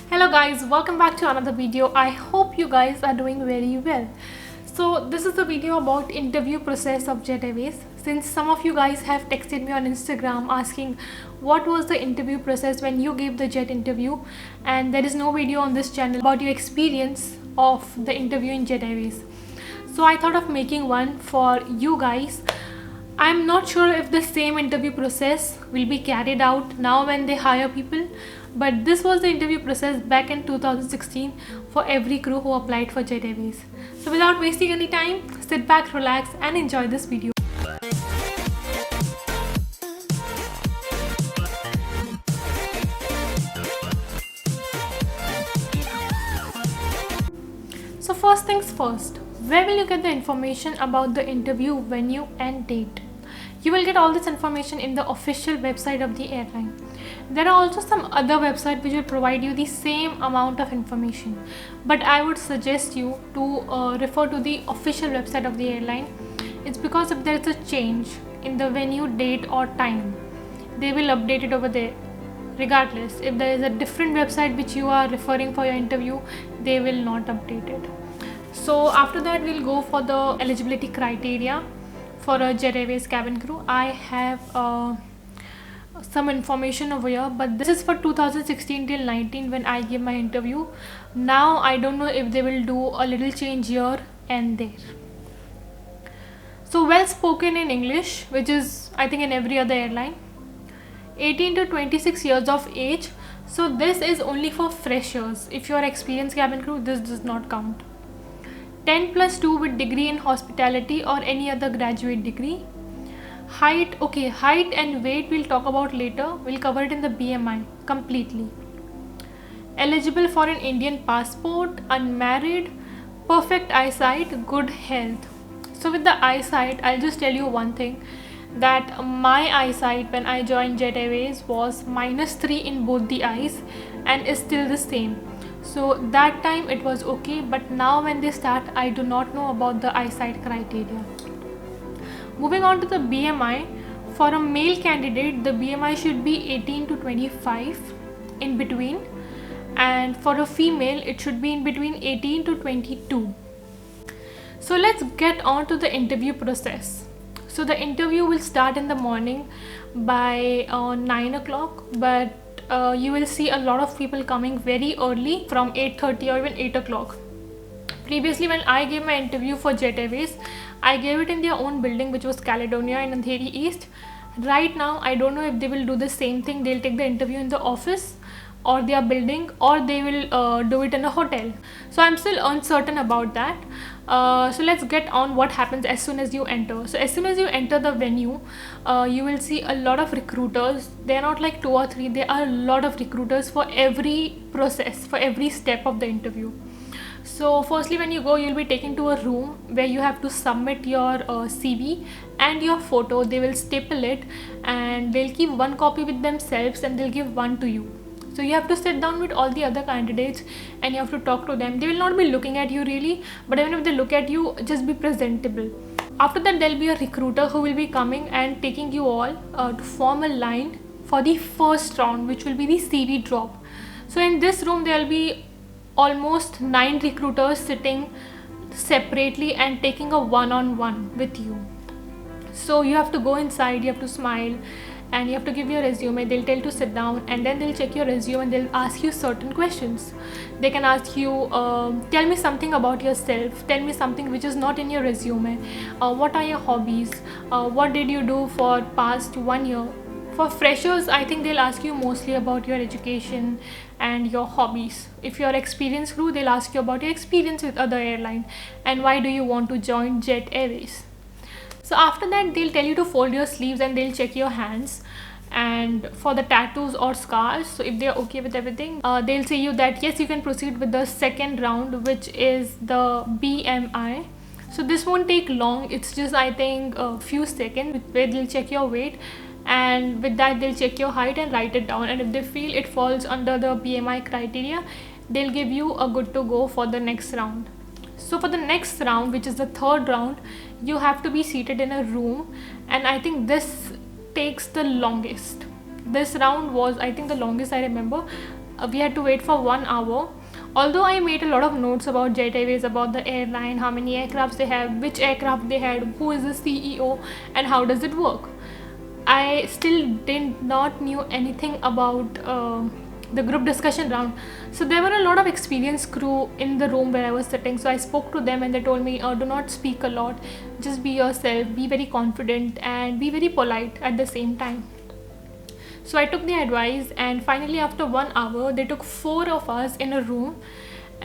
Hello guys, welcome back to another video. I hope you guys are doing very well. So this is a video about interview process of Jet Airways. Since some of you guys have texted me on Instagram asking what was the interview process when you gave the Jet interview, and there is no video on this channel about your experience of the interview in Jet Airways. So I thought of making one for you guys. I'm not sure if the same interview process will be carried out now when they hire people, but this was the interview process back in 2016 for every crew who applied for Jet Airways. So without wasting any time, sit back, relax and enjoy this video. So first things first, where will you get the information about the interview venue and date? You will get all this information in the official website of the airline. There are also some other websites which will provide you the same amount of information, but I would suggest you to refer to the official website of the airline. It's because if there is a change in the venue, date or time, they will update it over there. Regardless, if there is a different website which you are referring for your interview, they will not update it. So after that, we'll go for the eligibility criteria for a Jet Airways cabin crew. I have some information over here, but this is for 2016 till 19 when I gave my interview. Now I don't know if they will do a little change here and there. So well spoken in English, which is I think in every other airline. 18 to 26 years of age. So this is only for freshers. If you are experienced cabin crew, this does not count. 10 plus 2 with degree in hospitality or any other graduate degree. Height, okay, height and weight we'll talk about later. We'll cover it in the BMI completely. Eligible for an Indian passport, unmarried, perfect eyesight, good health. So with the eyesight, I'll just tell you one thing, that my eyesight when I joined Jet Airways was -3 in both the eyes and is still the same. So that time it was okay, but now when they start, I do not know about the eyesight criteria. Moving on to the BMI, for a male candidate, the BMI should be 18 to 25 in between, and for a female, it should be in between 18 to 22. So let's get on to the interview process. So the interview will start in the morning by 9 o'clock, but you will see a lot of people coming very early from 8:30 or even 8 o'clock. Previously, when I gave my interview for Jet Airways, I gave it in their own building, which was Caledonia in Andheri East. Right now, I don't know if they will do the same thing. They'll take the interview in the office or their building, or they will do it in a hotel. So I'm still uncertain about that. So let's get on what happens as soon as you enter. So as soon as you enter the venue, you will see a lot of recruiters. They're not like 2 or 3, there are a lot of recruiters for every process, for every step of the interview. So firstly, when you go, you'll be taken to a room where you have to submit your CV and your photo. They will staple it and they'll keep one copy with themselves and they'll give one to you. So you have to sit down with all the other candidates and you have to talk to them. They will not be looking at you really, but even if they look at you, just be presentable. After that, there'll be a recruiter who will be coming and taking you all to form a line for the first round, which will be the CV drop. So in this room, there'll be almost 9 recruiters sitting separately and taking a one-on-one with you. So you have to go inside, you have to smile and you have to give your resume. They'll tell you to sit down and then they'll check your resume and they'll ask you certain questions. They can ask you, tell me something about yourself, tell me something which is not in your resume, what are your hobbies, what did you do for past 1 year. For freshers, I think they'll ask you mostly about your education and your hobbies. If you're experienced crew, they'll ask you about your experience with other airline and why do you want to join Jet Airways. So after that, they'll tell you to fold your sleeves and they'll check your hands. And for the tattoos or scars, so if they're okay with everything, they'll say you that yes, you can proceed with the second round, which is the BMI. So this won't take long. It's just I think a few seconds where they'll check your weight, and with that they'll check your height and write it down, and if they feel it falls under the BMI criteria, they'll give you a good to go for the next round. So for the next round, which is the third round, you have to be seated in a room, and I think this takes the longest. This round was, I think, the longest I remember. we had to wait for 1 hour. Although I made a lot of notes about Jet Airways, about the airline, how many aircrafts they have, which aircraft they had, who is the CEO, and how does it work, I still did not knew anything about the group discussion round. So there were a lot of experienced crew in the room where I was sitting. So I spoke to them and they told me, do not speak a lot, just be yourself, be very confident and be very polite at the same time. So I took the advice, and finally after 1 hour they took 4 of us in a room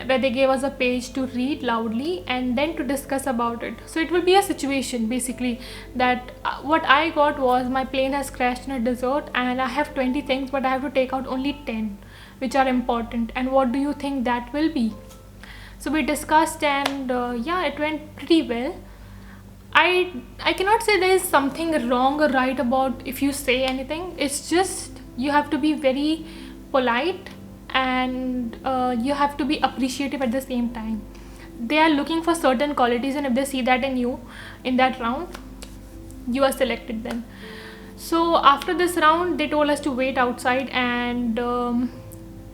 where they gave us a page to read loudly and then to discuss about it. So it will be a situation basically that what I got was, my plane has crashed in a desert and I have 20 things but I have to take out only 10 which are important, and what do you think that will be? So we discussed, and yeah, it went pretty well. I cannot say there is something wrong or right about if you say anything. It's just you have to be very polite, and you have to be appreciative at the same time. They are looking for certain qualities, and if they see that in you in that round, you are selected then. So after this round they told us to wait outside, and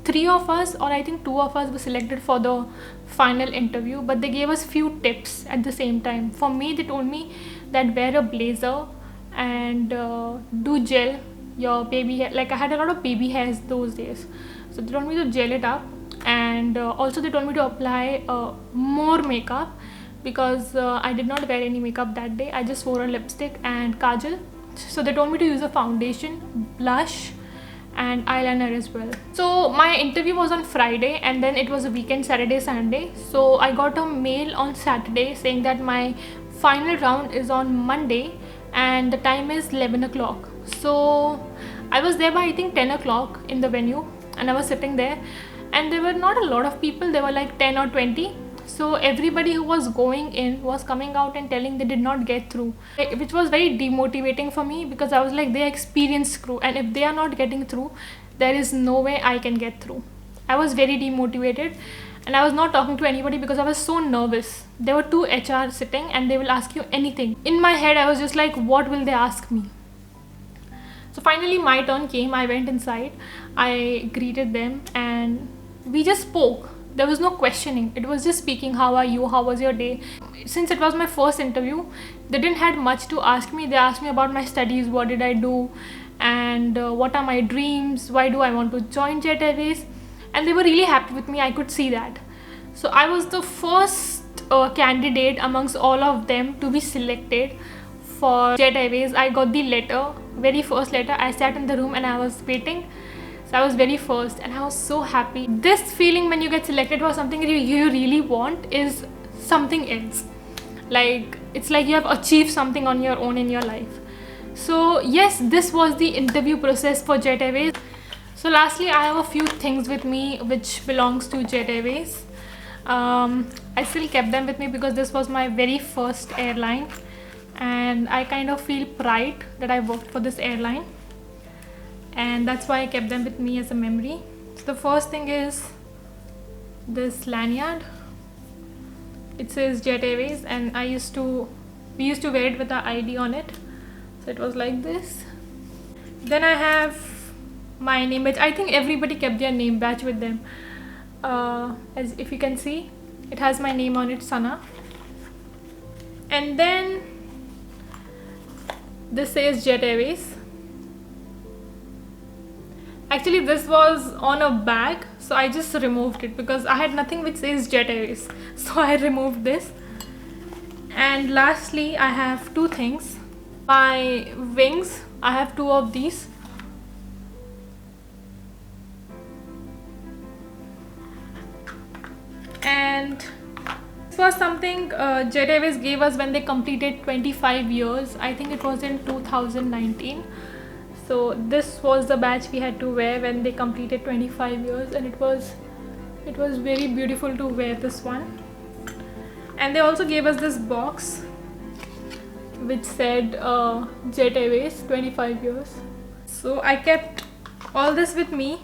3 of us, or I think 2 of us, were selected for the final interview, but they gave us few tips at the same time. For me, they told me that wear a blazer and do gel your baby hair. Like I had a lot of baby hairs those days, so they told me to gel it up, and also they told me to apply more makeup, because I did not wear any makeup that day. I just wore a lipstick and kajal. So they told me to use a foundation, blush and eyeliner as well. So my interview was on Friday, and then it was a weekend, Saturday, Sunday. So I got a mail on Saturday saying that my final round is on Monday and the time is 11 o'clock. So I was there by I think 10 o'clock in the venue, and I was sitting there, and there were not a lot of people. There were like 10 or 20. So everybody who was going in was coming out and telling they did not get through, which was very demotivating for me, because I was like, they are experienced crew, and if they are not getting through, there is no way I can get through. I was very demotivated, and I was not talking to anybody because I was so nervous. There were 2 HR sitting and they will ask you anything. In my head I was just like, what will they ask me? So finally my turn came. I went inside, I greeted them, and we just spoke. There was no questioning. It was just speaking. How are you? How was your day? Since it was my first interview, they didn't had much to ask me. They asked me about my studies, what did I do, and what are my dreams, why do I want to join Jet Airways, and they were really happy with me. I could see that. So I was the first candidate amongst all of them to be selected for Jet Airways. I got the letter, very first letter. I sat in the room and I was waiting. So I was very first, and I was so happy. This feeling when you get selected for something you really want is something else. Like, it's like you have achieved something on your own in your life. So yes, this was the interview process for Jet Airways. So lastly, I have a few things with me which belongs to Jet Airways. I still kept them with me because this was my very first airline, and I kind of feel pride that I worked for this airline, and that's why I kept them with me as a memory. So the first thing is this lanyard. It says Jet Airways, and we used to wear it with our ID on it. So it was like this. Then I have my name badge. I think everybody kept their name badge with them. As if you can see, it has my name on it, Sana. And then this says Jet Airways. Actually, this was on a bag, so I just removed it because I had nothing which says Jet Airways. So I removed this. And lastly, I have 2 things. My wings, I have 2 of these. And this was something Jet Airways gave us when they completed 25 years. I think it was in 2019. So this was the badge we had to wear when they completed 25 years, and it was very beautiful to wear this one. And they also gave us this box which said Jet Airways 25 years. So I kept all this with me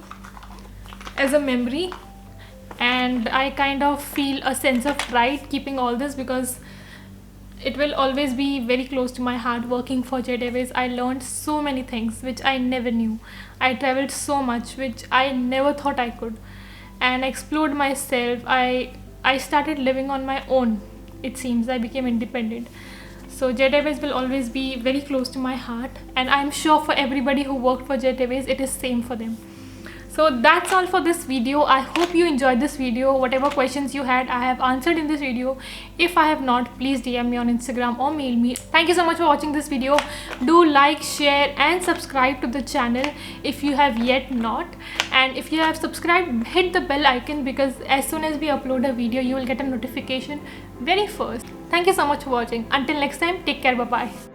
as a memory, and I kind of feel a sense of pride keeping all this, because it will always be very close to my heart working for Jet Airways. I learned so many things which I never knew. I traveled so much which I never thought I could, and explored myself. I started living on my own. It seems I became independent. So Jet Airways will always be very close to my heart, and I'm sure for everybody who worked for Jet Airways, it is same for them. So that's all for this video. I hope you enjoyed this video. Whatever questions you had, I have answered in this video. If I have not, please DM me on Instagram or mail me. Thank you so much for watching this video. Do like, share and subscribe to the channel if you have yet not. And if you have subscribed, hit the bell icon, because as soon as we upload a video, you will get a notification very first. Thank you so much for watching. Until next time, take care. Bye bye.